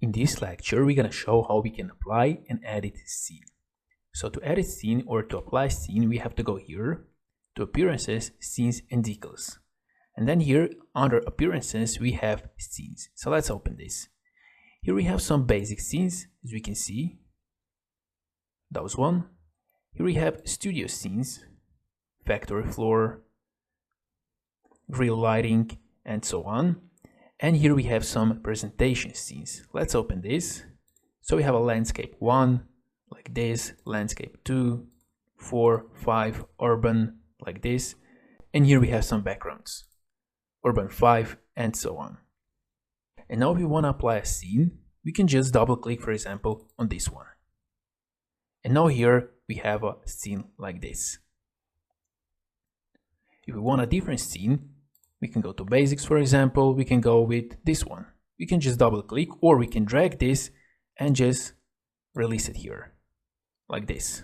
In this lecture, we're gonna show how we can apply and edit scene. So to edit scene or to apply scene, we have to go here to Appearances, Scenes and Decals. And then here under Appearances, we have Scenes. So let's open this. Here we have some basic scenes, as we can see. That was one. Here we have studio scenes, factory floor, grill lighting, and so on. And here we have some presentation scenes. Let's open this. So we have a landscape 1, like this, landscape 2, 4, 5, urban, like this. And here we have some backgrounds, urban 5, and so on. And now if we want to apply a scene, we can just double click, for example, on this one. And now here we have a scene like this. If we want a different scene, we can go to basics, for example, we can go with this one. We can just double click, or we can drag this and just release it here, like this.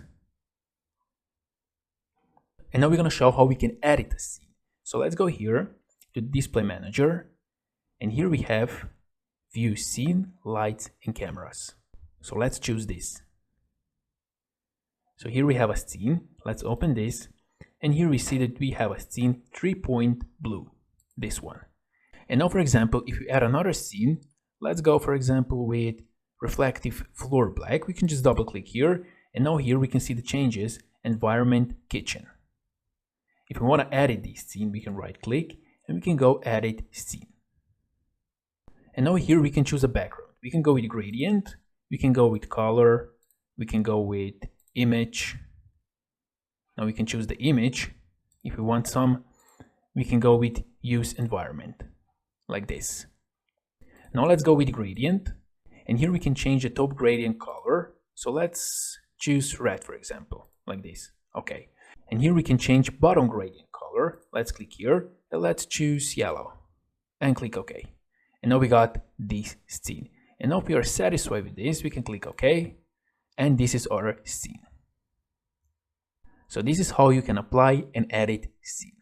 And now we're going to show how we can edit a scene. So let's go here to Display Manager, and here we have View Scene, Lights and Cameras. So let's choose this. So here we have a scene. Let's open this, and here we see that we have a scene 3-point blue, this one. And now, for example, if you add another scene, let's go, for example, with reflective floor black. We can just double click here, and now here we can see the changes, environment, kitchen. If we want to edit this scene, we can right click and we can go edit scene. And now here we can choose a background. We can go with gradient, we can go with color, we can go with image. Now we can choose the image. If we want some, we can go with use environment, like this. Now let's go with gradient, and here we can change the top gradient color. So let's choose red, for example, like this. Okay. And here we can change bottom gradient color. Let's click here and let's choose yellow and click OK. And now we got this scene. And now if we are satisfied with this, we can click OK. And this is our scene. So this is how you can apply and edit scene.